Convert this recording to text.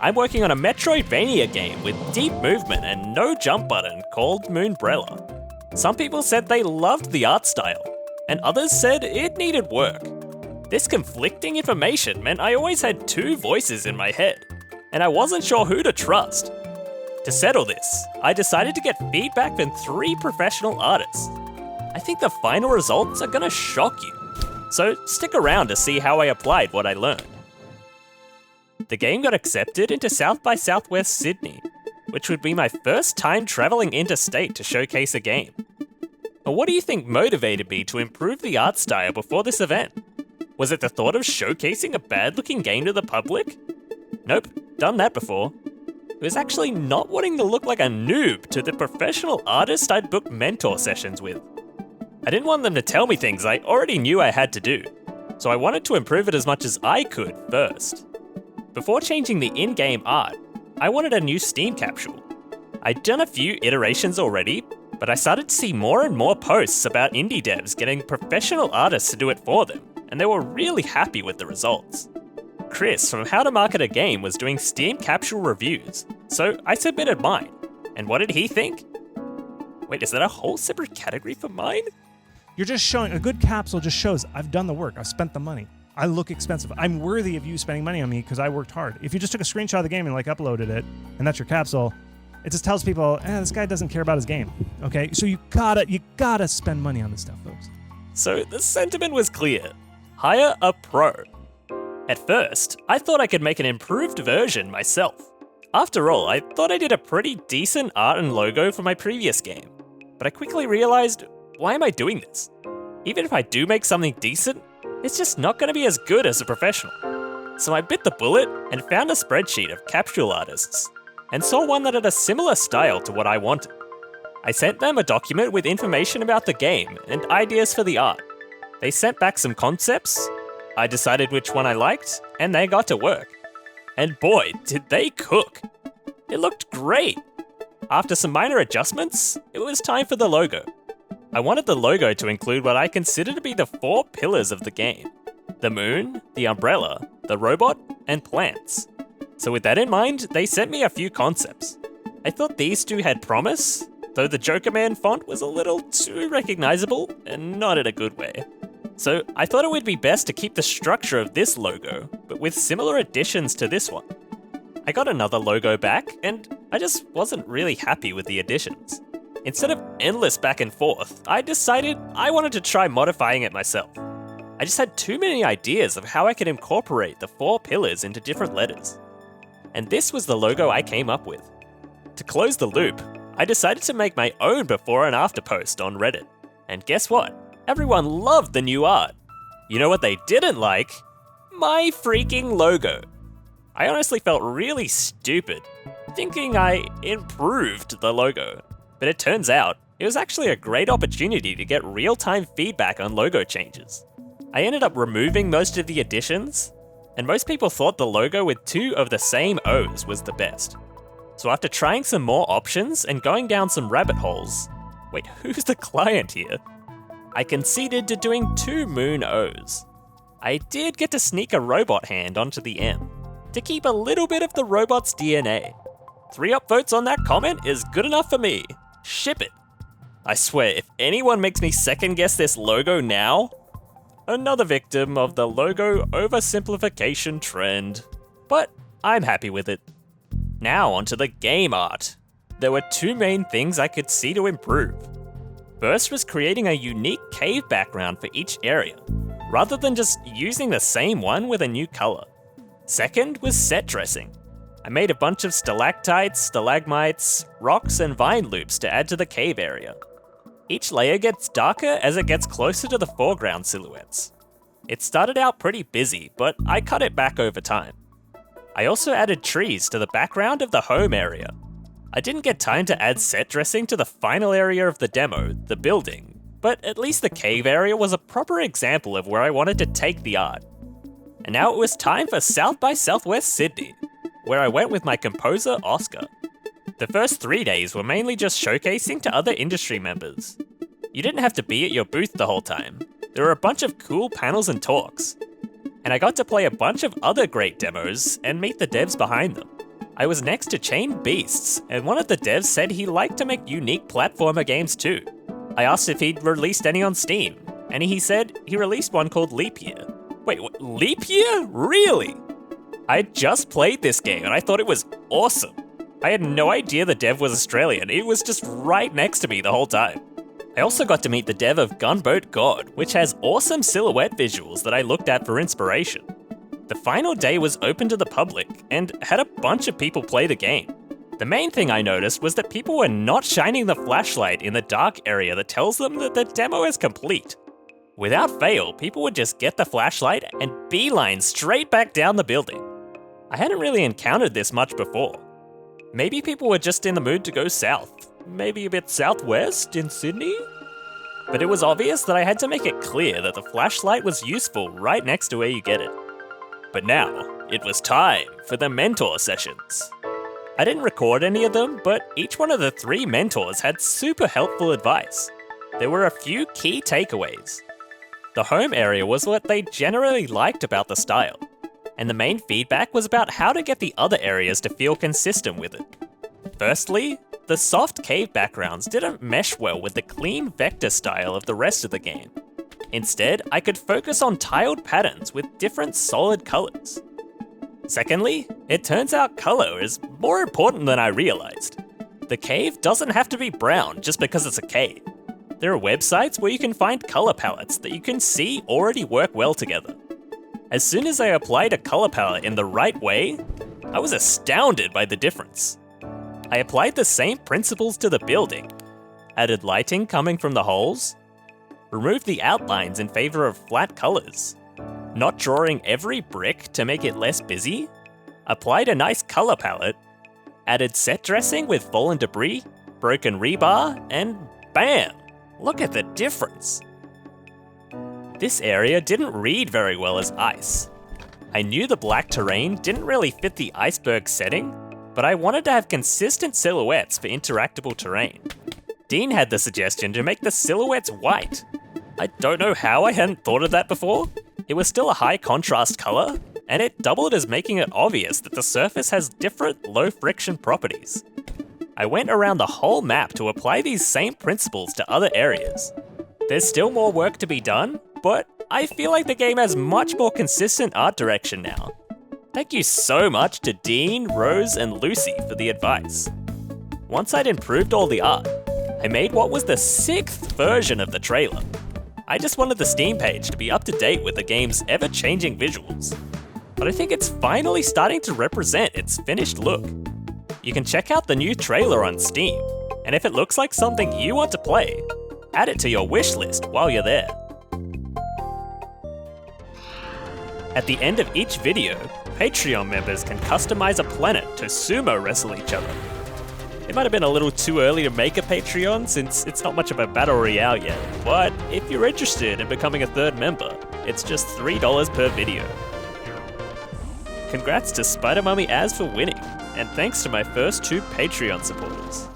I'm working on a Metroidvania game with deep movement and no jump button called Moonbrella. Some people said they loved the art style, and others said it needed work. This conflicting information meant I always had two voices in my head, and I wasn't sure who to trust. To settle this, I decided to get feedback from 3 professional artists. I think the final results are gonna shock you, so stick around to see how I applied what I learned. The game got accepted into South by Southwest Sydney, which would be my first time travelling interstate to showcase a game. But what do you think motivated me to improve the art style before this event? Was it the thought of showcasing a bad-looking game to the public? Nope, done that before. It was actually not wanting to look like a noob to the professional artist I'd booked mentor sessions with. I didn't want them to tell me things I already knew I had to do, so I wanted to improve it as much as I could first. Before changing the in-game art, I wanted a new Steam capsule. I'd done a few iterations already, but I started to see more and more posts about indie devs getting professional artists to do it for them, and they were really happy with the results. Chris from How to Market a Game was doing Steam capsule reviews, so I submitted mine. And what did he think? Wait, is that a whole separate category for mine? You're just showing, a good capsule just shows I've done the work, I've spent the money. I look expensive. I'm worthy of you spending money on me because I worked hard. If you just took a screenshot of the game and uploaded it, and that's your capsule, it just tells people, this guy doesn't care about his game. Okay, so you gotta spend money on this stuff, folks. So the sentiment was clear. Hire a pro. At first, I thought I could make an improved version myself. After all, I thought I did a pretty decent art and logo for my previous game. But I quickly realized, why am I doing this? Even if I do make something decent, it's just not going to be as good as a professional. So I bit the bullet and found a spreadsheet of capsule artists, and saw one that had a similar style to what I wanted. I sent them a document with information about the game and ideas for the art. They sent back some concepts, I decided which one I liked, and they got to work. And boy, did they cook! It looked great! After some minor adjustments, it was time for the logo. I wanted the logo to include what I consider to be the 4 pillars of the game: the moon, the umbrella, the robot, and plants. So with that in mind, they sent me a few concepts. I thought these 2 had promise, though the Joker Man font was a little too recognizable, and not in a good way. So I thought it would be best to keep the structure of this logo, but with similar additions to this one. I got another logo back, and I just wasn't really happy with the additions. Instead of endless back and forth, I decided I wanted to try modifying it myself. I just had too many ideas of how I could incorporate the 4 pillars into different letters. And this was the logo I came up with. To close the loop, I decided to make my own before and after post on Reddit. And guess what? Everyone loved the new art. You know what they didn't like? My freaking logo. I honestly felt really stupid, thinking I improved the logo. But it turns out, it was actually a great opportunity to get real-time feedback on logo changes. I ended up removing most of the additions, and most people thought the logo with 2 of the same O's was the best. So after trying some more options and going down some rabbit holes, wait, who's the client here? I conceded to doing 2 moon O's. I did get to sneak a robot hand onto the M, to keep a little bit of the robot's DNA. 3 upvotes on that comment is good enough for me. Ship it. I swear, if anyone makes me second guess this logo now, another victim of the logo oversimplification trend. But I'm happy with it. Now onto the game art. There were 2 main things I could see to improve. First was creating a unique cave background for each area, rather than just using the same one with a new color. Second was set dressing. I made a bunch of stalactites, stalagmites, rocks, and vine loops to add to the cave area. Each layer gets darker as it gets closer to the foreground silhouettes. It started out pretty busy, but I cut it back over time. I also added trees to the background of the home area. I didn't get time to add set dressing to the final area of the demo, the building, but at least the cave area was a proper example of where I wanted to take the art. And now it was time for South by Southwest Sydney, where I went with my composer, Oscar. The first 3 days were mainly just showcasing to other industry members. You didn't have to be at your booth the whole time. There were a bunch of cool panels and talks. And I got to play a bunch of other great demos and meet the devs behind them. I was next to Chain Beasts, and one of the devs said he liked to make unique platformer games too. I asked if he'd released any on Steam, and he said he released one called Leap Year. Wait, what, Leap Year? Really? I had just played this game and I thought it was awesome. I had no idea the dev was Australian, it was just right next to me the whole time. I also got to meet the dev of Gunboat God, which has awesome silhouette visuals that I looked at for inspiration. The final day was open to the public and had a bunch of people play the game. The main thing I noticed was that people were not shining the flashlight in the dark area that tells them that the demo is complete. Without fail, people would just get the flashlight and beeline straight back down the building. I hadn't really encountered this much before. Maybe people were just in the mood to go south, maybe a bit southwest in Sydney? But it was obvious that I had to make it clear that the flashlight was useful right next to where you get it. But now, it was time for the mentor sessions. I didn't record any of them, but each one of the 3 mentors had super helpful advice. There were a few key takeaways. The home area was what they generally liked about the style, and the main feedback was about how to get the other areas to feel consistent with it. Firstly, the soft cave backgrounds didn't mesh well with the clean vector style of the rest of the game. Instead, I could focus on tiled patterns with different solid colors. Secondly, it turns out color is more important than I realized. The cave doesn't have to be brown just because it's a cave. There are websites where you can find color palettes that you can see already work well together. As soon as I applied a color palette in the right way, I was astounded by the difference. I applied the same principles to the building, added lighting coming from the holes, removed the outlines in favor of flat colors, not drawing every brick to make it less busy, applied a nice color palette, added set dressing with fallen debris, broken rebar, and bam! Look at the difference. This area didn't read very well as ice. I knew the black terrain didn't really fit the iceberg setting, but I wanted to have consistent silhouettes for interactable terrain. Dean had the suggestion to make the silhouettes white. I don't know how I hadn't thought of that before. It was still a high contrast color, and it doubled as making it obvious that the surface has different low friction properties. I went around the whole map to apply these same principles to other areas. There's still more work to be done, but I feel like the game has much more consistent art direction now. Thank you so much to Dean, Rose, and Lucy for the advice. Once I'd improved all the art, I made what was the 6th version of the trailer. I just wanted the Steam page to be up to date with the game's ever-changing visuals. But I think it's finally starting to represent its finished look. You can check out the new trailer on Steam, and if it looks like something you want to play, add it to your wish list while you're there. At the end of each video, Patreon members can customize a planet to sumo wrestle each other. It might have been a little too early to make a Patreon since it's not much of a battle royale yet, but if you're interested in becoming a 3rd member, it's just $3 per video. Congrats to Spider Mummy Az for winning, and thanks to my first 2 Patreon supporters.